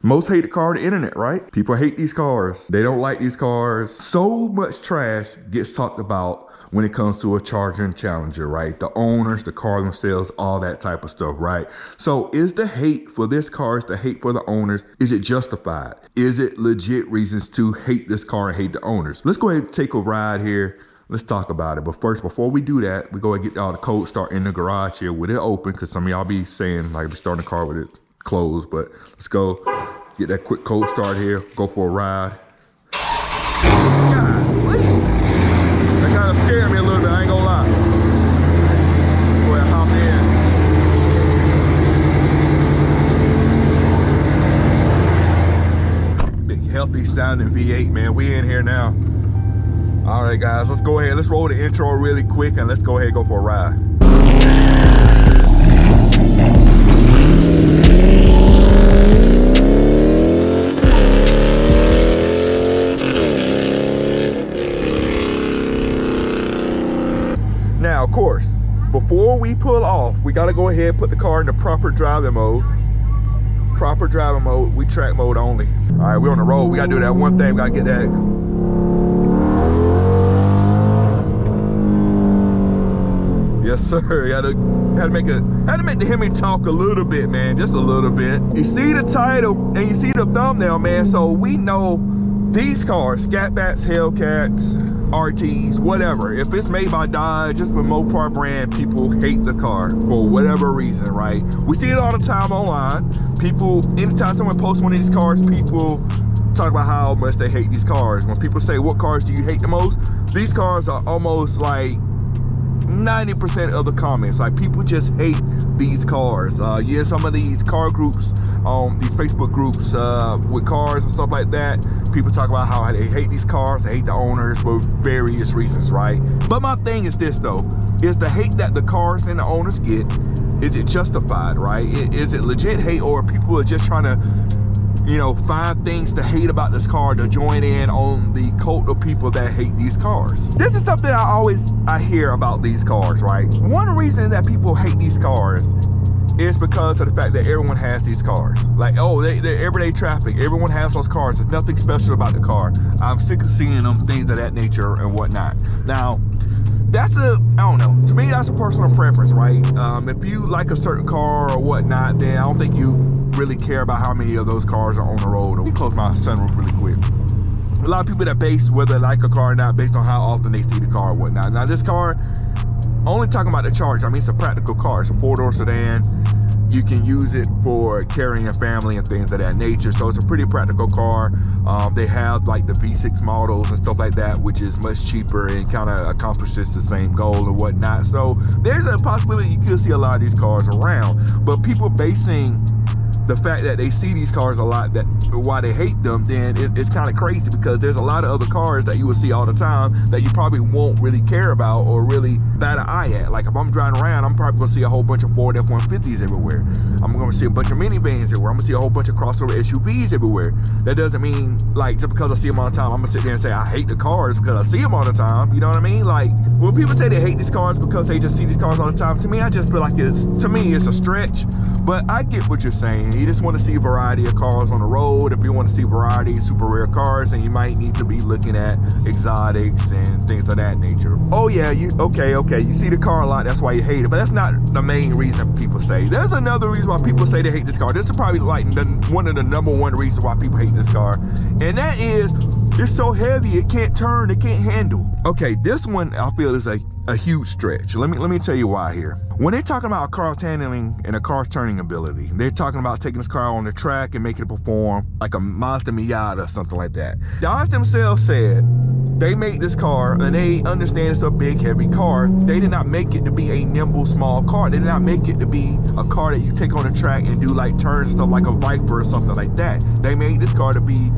Most hated car on the internet, right? People hate these cars. They don't like these cars. So much trash gets talked about when it comes to a Charger and Challenger, right? The owners, the car themselves, all that type of stuff, right? So is the hate for this car, is the hate for the owners, is it justified? Is it legit reasons to hate this car and hate the owners? Let's go ahead and take a ride here. Let's talk about it. But first, before we do that, we go and get all the cold start in the garage here with it open, because some of y'all be saying like we're starting the car with it closed. But let's go get that quick cold start here, go for a ride. Golly. That kind of scared me a little bit, I ain't gonna lie. Go ahead, hop in. Big healthy sounding V8, man. We in here now. All right, guys, let's go ahead. Let's roll the intro really quick and let's go ahead and go for a ride. Now, of course, before we pull off, we got to go ahead and put the car in the proper driving mode. Proper driving mode, we track mode only. All right, we're on the road. We got to do that one thing. We got to get that. Yes, sir. Had to make the Hemi talk a little bit, man, just a little bit. You see the title and you see the thumbnail, man. So we know these cars, Scat Packs, Hellcats, RTs, whatever. If it's made by Dodge, just with Mopar brand, people hate the car for whatever reason, right? We see it all the time online. People, anytime someone posts one of these cars, people talk about how much they hate these cars. When people say, what cars do you hate the most? These cars are almost like 90% of the comments. Like, people just hate these cars. Yeah, some of these car groups, these Facebook groups with cars and stuff like that, people talk about how they hate these cars, they hate the owners for various reasons, right? But my thing is this though, is the hate that the cars and the owners get, is it justified, right? Is it legit hate, or people are just trying to, you know, find things to hate about this car to join in on the cult of people that hate these cars? This is something I hear about these cars, right? One reason that people hate these cars is because of the fact that everyone has these cars. Like, oh, they're everyday traffic. Everyone has those cars. There's nothing special about the car. I'm sick of seeing them, things of that nature and whatnot. Now, that's I don't know. To me, that's a personal preference, right? If you like a certain car or whatnot, then I don't think you really care about how many of those cars are on the road. Let me close my sunroof really quick. A lot of people that base whether they like a car or not based on how often they see the car or whatnot. Now, this car, only talking about the Charger, I mean, it's a practical car. It's a 4-door sedan. You can use it for carrying a family and things of that nature. So it's a pretty practical car. They have like the V6 models and stuff like that, which is much cheaper and kind of accomplishes the same goal and whatnot. So there's a possibility you could see a lot of these cars around. But people basing the fact that they see these cars a lot, that why they hate them, then it's kind of crazy, because there's a lot of other cars that you will see all the time that you probably won't really care about or really bat an eye at. Like, if I'm driving around, I'm probably gonna see a whole bunch of Ford F-150s everywhere. I'm gonna see a bunch of minivans everywhere. I'm gonna see a whole bunch of crossover SUVs everywhere. That doesn't mean, like, just because I see them all the time, I'm gonna sit there and say I hate the cars because I see them all the time. You know what I mean? Like, when people say they hate these cars because they just see these cars all the time, to me, I just feel like to me it's a stretch. But I get what you're saying. You just want to see a variety of cars on the road. If you want to see variety of super rare cars, then you might need to be looking at exotics and things of that nature. Oh yeah, okay, you see the car a lot, that's why you hate it. But that's not the main reason people say. There's another reason why people say they hate this car. This is probably like one of the #1 reasons why people hate this car. And that is, it's so heavy, it can't turn, it can't handle. Okay, this one I feel is a huge stretch. Let me tell you why here. When they're talking about a car's handling and a car's turning ability, they're talking about taking this car on the track and making it perform like a Mazda Miata or something like that. Dodge themselves said they made this car and they understand it's a big, heavy car. They did not make it to be a nimble, small car. They did not make it to be a car that you take on the track and do like turns and stuff like a Viper or something like that. They made this car to be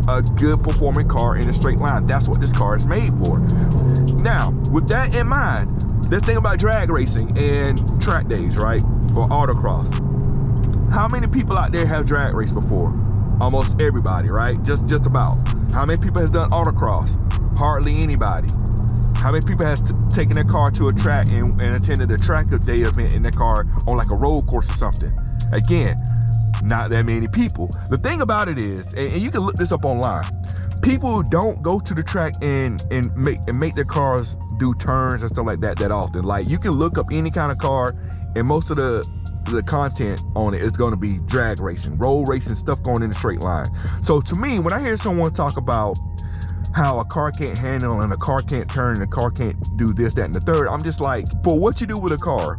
a good performing car in a straight line. That's what this car is made for. Now, with that in mind, let's think about drag racing and track days, right? Or autocross. How many people out there have drag raced before? Almost everybody, right? Just about. How many people has done autocross? Hardly anybody. How many people has taken their car to a track and attended a track day event in their car on like a road course or something? Again, not that many people. The thing about it is, and you can look this up online, people don't go to the track and make their cars do turns and stuff like that often. Like, you can look up any kind of car, and most of the content on it is going to be drag racing, road racing, stuff going in a straight line. So to me, when I hear someone talk about how a car can't handle and a car can't turn and a car can't do this, that, and the third, I'm just like, for what you do with a car,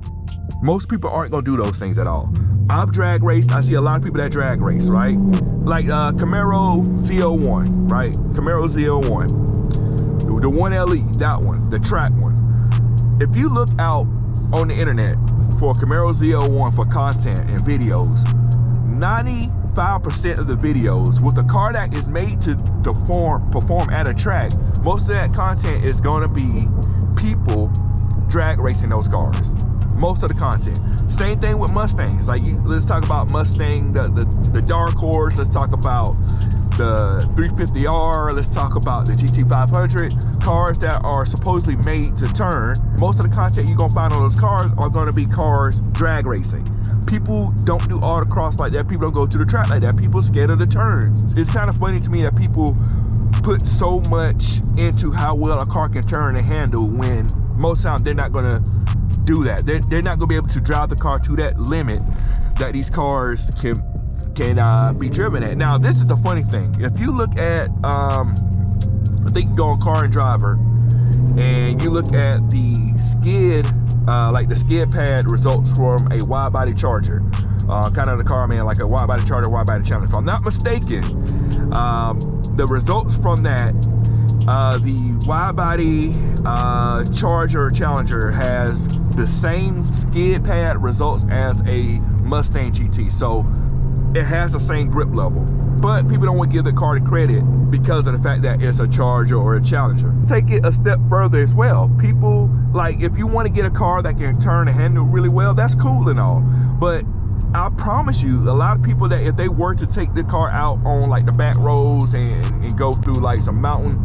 most people aren't going to do those things at all. I've drag raced. I see a lot of people that drag race, right? Like Camaro Z01, right? Camaro Z01, the 1LE, that one, the track one. If you look out on the internet for Camaro Z01 for content and videos, 95% of the videos with a car that is made to perform at a track, most of that content is going to be people drag racing those cars. Most of the content. Same thing with Mustangs. Like, let's talk about Mustang, the dark horse. Let's talk about the 350R. Let's talk about the GT500. Cars that are supposedly made to turn. Most of the content you're gonna find on those cars are gonna be cars drag racing. People don't do autocross like that. People don't go to the track like that. People are scared of the turns. It's kind of funny to me that people put so much into how well a car can turn and handle when most times they're not gonna do that. They're not gonna be able to drive the car to that limit that these cars can be driven at. Now, this is the funny thing. If you look at, I think you go on Car and Driver, and you look at the skid, like the skid pad results from a wide body Charger, kind of the car, man, like a wide body Charger, wide body Challenger. If I'm not mistaken, the results from that, the wide body Charger Challenger has the same skid pad results as a Mustang GT, so it has the same grip level. But people don't want to give the car the credit because of the fact that it's a Charger or a Challenger. Take it a step further as well. People, like, if you want to get a car that can turn and handle really well, that's cool and all, but I promise you, a lot of people that if they were to take the car out on like the back roads and go through like some mountain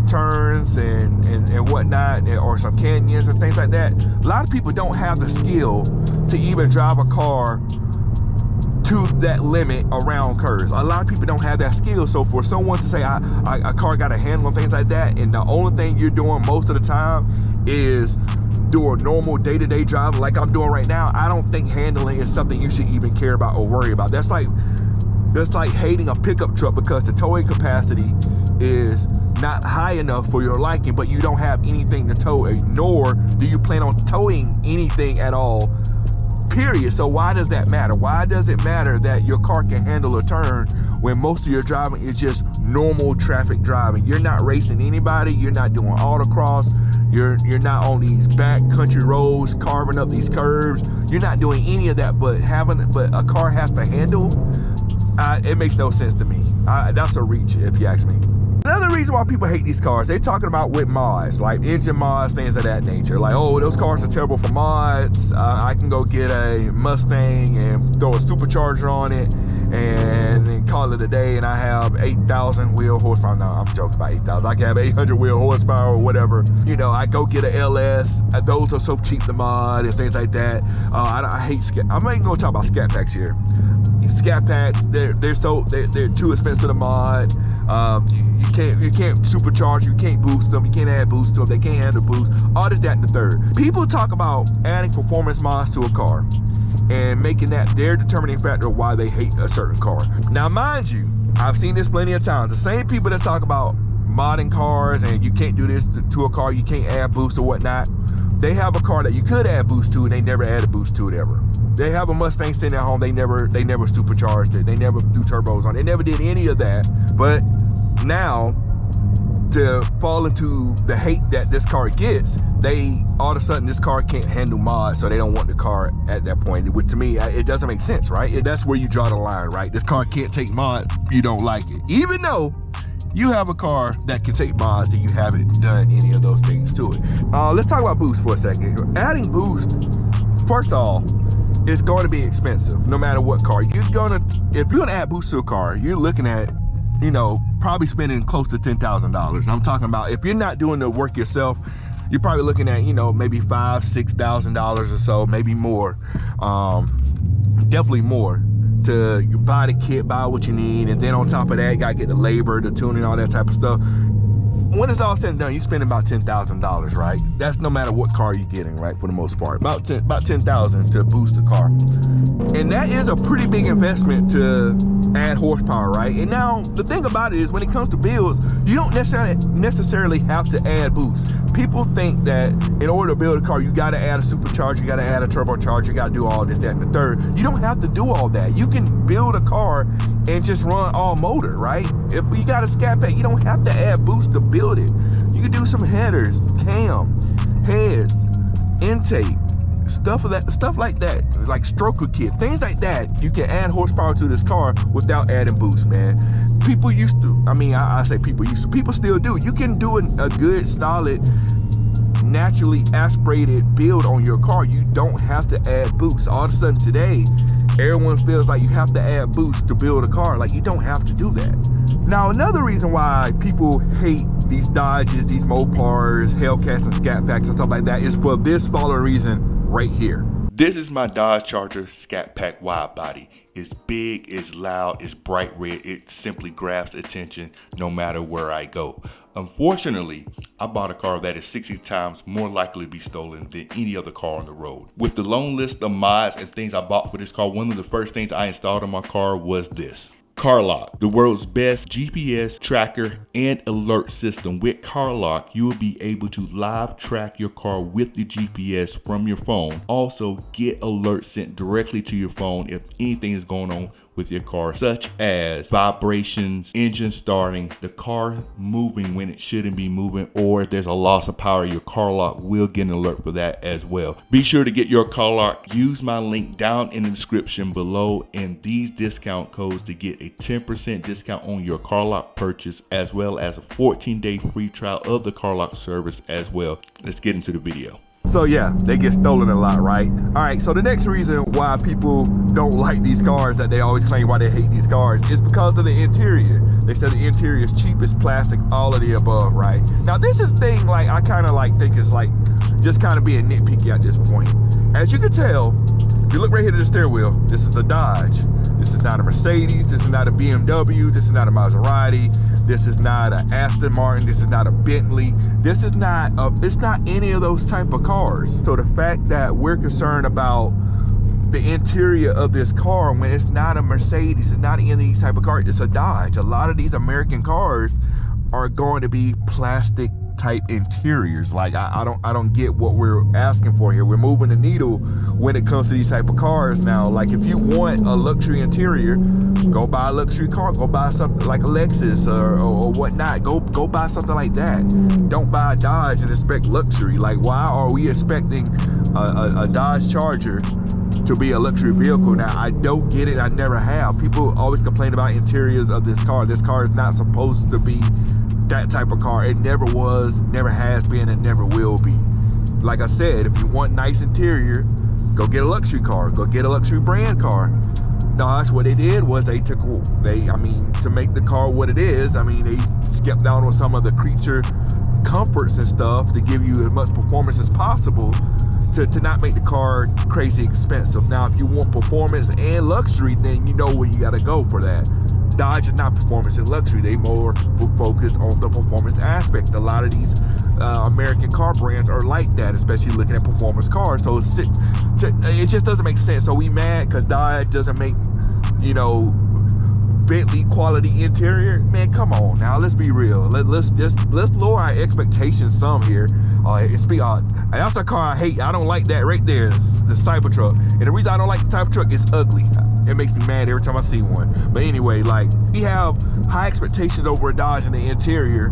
turns and whatnot, or some canyons and things like that, a lot of people don't have the skill to even drive a car to that limit around curves. A lot of people don't have that skill. So for someone to say a car got a handle and things like that, and the only thing you're doing most of the time is doing normal day-to-day driving like I'm doing right now, I don't think handling is something you should even care about or worry about. That's like hating a pickup truck because the towing capacity is not high enough for your liking, but you don't have anything to tow, nor do you plan on towing anything at all, period. So why does that matter? Why does it matter that your car can handle a turn when most of your driving is just normal traffic driving? You're not racing anybody, you're not doing autocross, you're not on these back country roads carving up these curves, you're not doing any of that, but a car has to handle, it makes no sense to me. That's a reach, if you ask me. Another reason why people hate these cars, they're talking about with mods, like engine mods, things of that nature. Like, oh, those cars are terrible for mods. I can go get a Mustang and throw a supercharger on it and then call it a day, and I have 8,000 wheel horsepower. No, I'm joking about 8,000. I can have 800 wheel horsepower or whatever. You know, I go get a LS. Those are so cheap to mod and things like that. I hate scat. I'm not even gonna talk about scat packs here. Scat packs, they're too expensive to mod. You can't supercharge, you can't boost them, you can't add boost to them, they can't handle boost, all this, that, and the third. People talk about adding performance mods to a car and making that their determining factor of why they hate a certain car. Now, mind you, I've seen this plenty of times. The same people that talk about modding cars and you can't do this to a car, you can't add boost or whatnot, they have a car that you could add boost to and they never add a boost to it ever. They have a Mustang sitting at home, they never supercharged it, they never do turbos on it, they never did any of that. But now, to fall into the hate that this car gets, they all of a sudden this car can't handle mods, so they don't want the car at that point, which to me, it doesn't make sense, right? That's where you draw the line, right? This car can't take mods, you don't like it. Even though you have a car that can take mods and you haven't done any of those things to it. Let's talk about boost for a second. Adding boost, first of all, it's going to be expensive no matter what car. If you're gonna add boost to a car, you're looking at, you know, probably spending close to $10,000. I'm talking about if you're not doing the work yourself, you're probably looking at, you know, maybe $5,000, $6,000 or so, maybe more, definitely more, to you buy the kit, buy what you need, and then on top of that, you gotta get the labor, the tuning, all that type of stuff. When it's all said and done, you spend about $10,000, right? That's no matter what car you're getting, right? For the most part, about $10,000 to boost the car, and that is a pretty big investment to add horsepower, right? And now the thing about it is, when it comes to builds, you don't necessarily have to add boost. People think that in order to build a car, you got to add a supercharger, you got to add a turbocharger, you got to do all this, that, and the third. You don't have to do all that. You can build a car and just run all motor, right? If you got a Scat Pack, you don't have to add boost to build it. You can do some headers, cam, heads, intake, stuff like that, like stroker kit, things like that. You can add horsepower to this car without adding boost, man. People used to, I mean, I say people used to, people still do. You can do a good, solid, naturally aspirated build on your car. You don't have to add boost. All of a sudden today, everyone feels like you have to add boost to build a car. Like, you don't have to do that. Now, another reason why people hate these Dodges, these Mopars, Hellcats and Scat Packs and stuff like that is for this following reason right here. This is my Dodge Charger Scat Pack wide body. It's big, it's loud, it's bright red. It simply grabs attention no matter where I go. Unfortunately, I bought a car that is 60 times more likely to be stolen than any other car on the road. With the long list of mods and things I bought for this car, one of the first things I installed on my car was this. CarLock, the world's best GPS tracker and alert system. With CarLock, you will be able to live track your car with the GPS from your phone. Also, get alerts sent directly to your phone if anything is going on with your car, such as vibrations, engine starting, the car moving when it shouldn't be moving, or if there's a loss of power, your CarLock will get an alert for that as well. Be sure to get your CarLock. Use my link down in the description below and these discount codes to get a 10% discount on your CarLock purchase, as well as a 14-day free trial of the CarLock service as well. Let's get into the video. So yeah, they get stolen a lot, right? All right, so the next reason why people don't like these cars, that they always claim why they hate these cars, is because of the interior. They said the interior is cheap, it's plastic, all of the above, right? Now this is thing, like, I kind of like think it's like just kind of being nitpicky at this point. As you can tell, if you look right here to the steering wheel, this is a Dodge. This is not a Mercedes, this is not a BMW, this is not a Maserati, this is not an Aston Martin, this is not a Bentley, this is not it's not any of those type of cars. So the fact that we're concerned about the interior of this car when it's not a Mercedes, it's not any of these type of cars, it's a Dodge. A lot of these American cars are going to be plastic type interiors. Like, I don't get what we're asking for here. We're moving the needle when it comes to these type of cars now. Like, if you want a luxury interior, go buy a luxury car, go buy something like a Lexus or whatnot. Go buy something like that. Don't buy a Dodge and expect luxury. Like, why are we expecting a Dodge Charger to be a luxury vehicle? Now, I don't get it. I never have. People always complain about interiors of this car. This car is not supposed to be that type of car. It never was, never has been, and never will be. Like I said, if you want nice interior, go get a luxury car, go get a luxury brand car. Dodge, what they did was I mean, to make the car what it is, I mean, they skipped down on some of the creature comforts and stuff to give you as much performance as possible to not make the car crazy expensive. Now, if you want performance and luxury, then you know where you gotta go for that. Dodge is not performance and luxury. They more focus on the performance aspect. A lot of these American car brands are like that, especially looking at performance cars. So it just doesn't make sense. So we mad because Dodge doesn't make, you know, Bentley quality interior. Man, come on now, let's be real. Let's lower our expectations some here. That's a car I hate. I don't like that right there, the Cybertruck. And the reason I don't like the Cybertruck is ugly. It makes me mad every time I see one. But anyway, like, we have high expectations over a Dodge in the interior.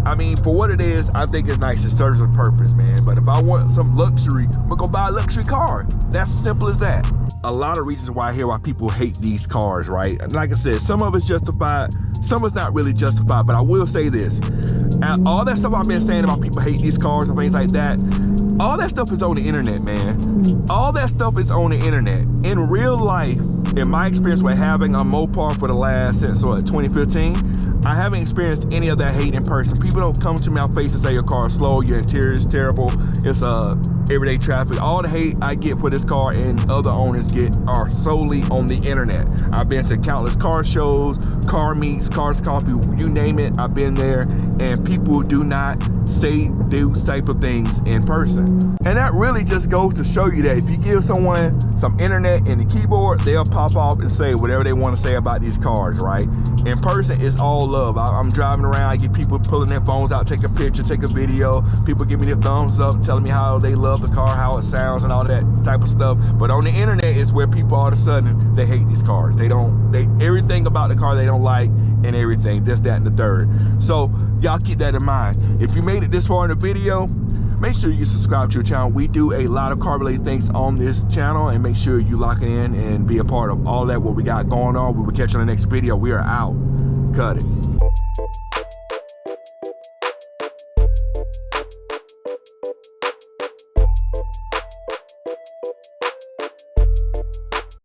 I mean, for what it is, I think it's nice. It serves a purpose, man. But if I want some luxury, I'm gonna go buy a luxury car. That's as simple as that. A lot of reasons why I hear why people hate these cars, right? And like I said, some of it's justified, some is not really justified. But I will say this, all that stuff I've been saying about people hate these cars and things like that, all that stuff is on the internet, man. All that stuff is on the internet. In real life, in my experience with having a Mopar for the last, since what, 2015, I haven't experienced any of that hate in person. People don't come to my face and say your car is slow, your interior is terrible, it's everyday traffic. All the hate I get for this car and other owners get are solely on the internet. I've been to countless car shows, car meets, Cars Coffee, you name it, I've been there, and people do not say those type of things in person. And that really just goes to show you that if you give someone some internet and the keyboard, they'll pop off and say whatever they want to say about these cars, right? In person, it's all love. I'm driving around, I get people pulling their phones out, take a picture, take a video. People give me the thumbs up, telling me how they love the car, how it sounds and all that type of stuff. But on the internet is where people all of a sudden, they hate these cars. Everything about the car they don't like and everything, this, that, and the third. So y'all keep that in mind. If you made it this far in the video, make sure you subscribe to your channel. We do a lot of car related things on this channel, and make sure you lock in and be a part of all that what we got going on. We will catch you on the next video. We are out. Cut it.